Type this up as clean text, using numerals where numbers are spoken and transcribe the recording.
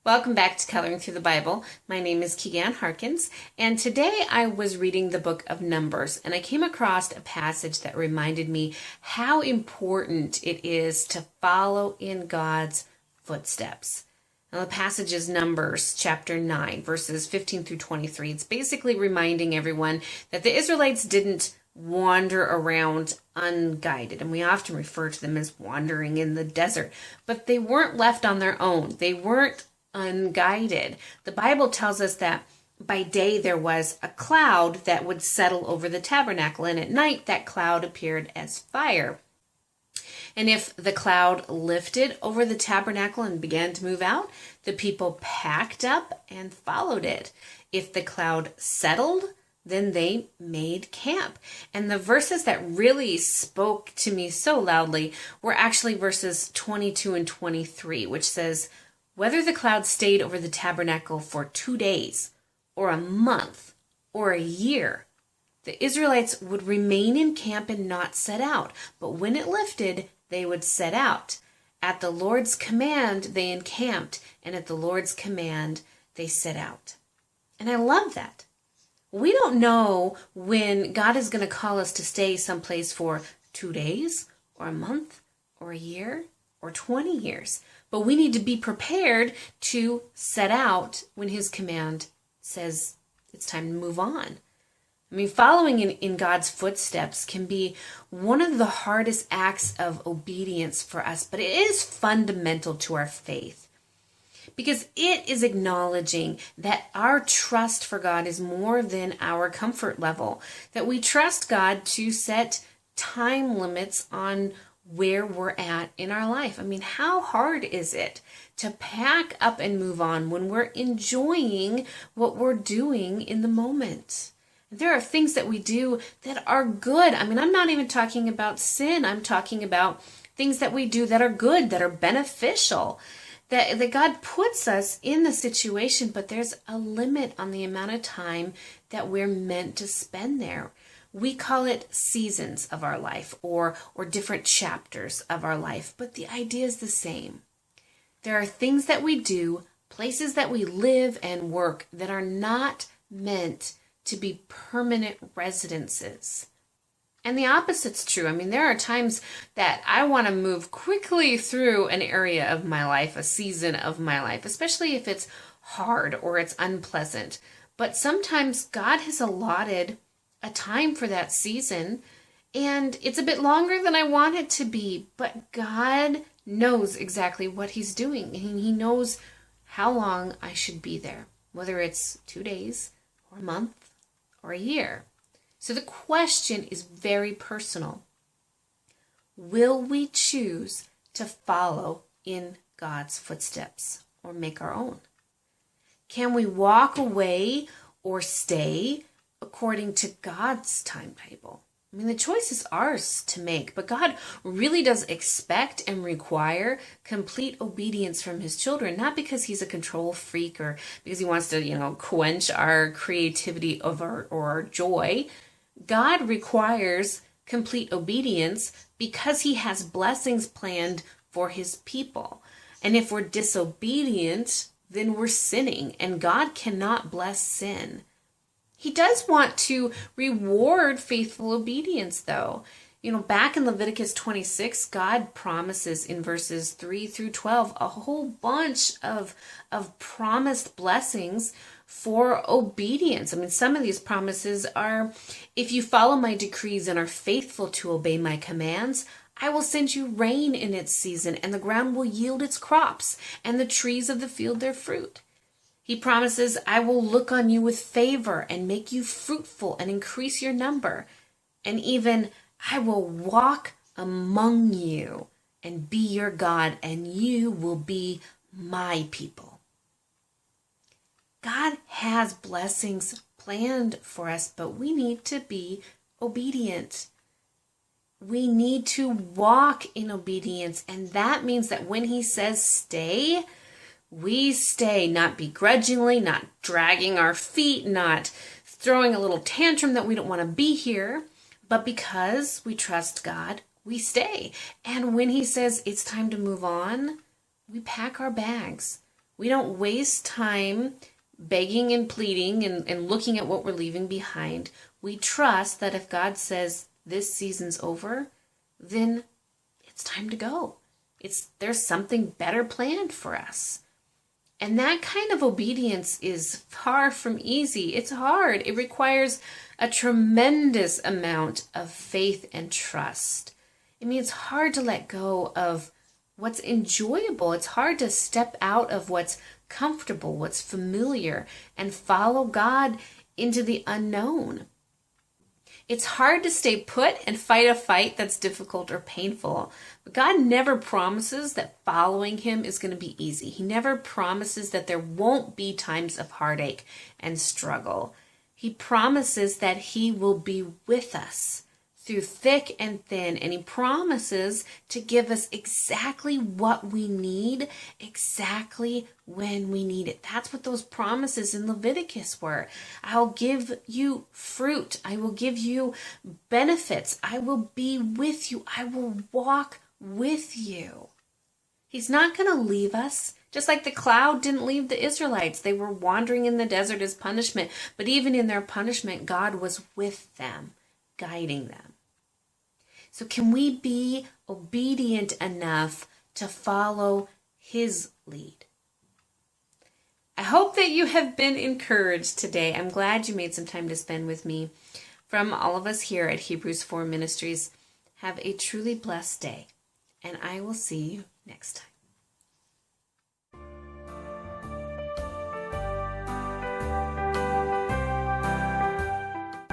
Welcome back to Coloring Through the Bible. My name is Keegan Harkins, and today I was reading the book of Numbers, and I came across a passage that reminded me how important it is to follow in God's footsteps. Now, the passage is Numbers chapter 9, verses 15 through 23. It's basically reminding everyone that the Israelites didn't wander around unguided, and we often refer to them as wandering in the desert, but they weren't left on their own. They weren't unguided. The Bible tells us that by day there was a cloud that would settle over the tabernacle, and at night that cloud appeared as fire. And if the cloud lifted over the tabernacle and began to move out, the people packed up and followed it. If the cloud settled, then they made camp. And the verses that really spoke to me so loudly were actually verses 22 and 23, which says, "Whether the cloud stayed over the tabernacle for 2 days, or a month, or a year, the Israelites would remain in camp and not set out. But when it lifted, they would set out. At the Lord's command, they encamped, and at the Lord's command, they set out." And I love that. We don't know when God is going to call us to stay someplace for 2 days, or a month, or a year, or 20 years. But we need to be prepared to set out when His command says it's time to move on. I mean, following in God's footsteps can be one of the hardest acts of obedience for us, but it is fundamental to our faith because it is acknowledging that our trust for God is more than our comfort level, that we trust God to set time limits on where we're at in our life. I mean, how hard is it to pack up and move on when we're enjoying what we're doing in the moment? There are things that we do that are good. I mean, I'm not even talking about sin. I'm talking about things that we do that are good, that are beneficial, that God puts us in the situation, but there's a limit on the amount of time that we're meant to spend there. We call it seasons of our life or different chapters of our life, but the idea is the same. There are things that we do, places that we live and work that are not meant to be permanent residences. And the opposite's true. I mean, there are times that I want to move quickly through an area of my life, a season of my life, especially if it's hard or it's unpleasant. But sometimes God has allotted a time for that season, and it's a bit longer than I want it to be, but God knows exactly what He's doing, and He knows how long I should be there, whether it's 2 days or a month or a year. So the question is very personal. Will we choose to follow in God's footsteps or make our own? Can we walk away or stay according to God's timetable? I mean, the choice is ours to make, but God really does expect and require complete obedience from His children, not because He's a control freak or because He wants to, quench our creativity or our joy. God requires complete obedience because He has blessings planned for His people. And if we're disobedient, then we're sinning, and God cannot bless sin. He does want to reward faithful obedience, though. Back in Leviticus 26, God promises in verses 3 through 12 a whole bunch of promised blessings for obedience. I mean, some of these promises are, if you follow my decrees and are faithful to obey my commands, I will send you rain in its season, and the ground will yield its crops, and the trees of the field their fruit. He promises, I will look on you with favor and make you fruitful and increase your number. And even, I will walk among you and be your God, and you will be my people. God has blessings planned for us, but we need to be obedient. We need to walk in obedience, and that means that when He says stay, we stay, not begrudgingly, not dragging our feet, not throwing a little tantrum that we don't want to be here, but because we trust God, we stay. And when He says it's time to move on, we pack our bags. We don't waste time begging and pleading and looking at what we're leaving behind. We trust that if God says this season's over, then it's time to go. There's something better planned for us. And that kind of obedience is far from easy. It's hard. It requires a tremendous amount of faith and trust. I mean, it's hard to let go of what's enjoyable. It's hard to step out of what's comfortable, what's familiar, and follow God into the unknown. It's hard to stay put and fight a fight that's difficult or painful. But God never promises that following Him is going to be easy. He never promises that there won't be times of heartache and struggle. He promises that He will be with us through thick and thin, and He promises to give us exactly what we need, exactly when we need it. That's what those promises in Leviticus were. I'll give you fruit. I will give you benefits. I will be with you. I will walk with you. He's not going to leave us. Just like the cloud didn't leave the Israelites. They were wandering in the desert as punishment. But even in their punishment, God was with them, guiding them. So can we be obedient enough to follow His lead? I hope that you have been encouraged today. I'm glad you made some time to spend with me. From all of us here at Hebrews 4 Ministries, have a truly blessed day. And I will see you next time.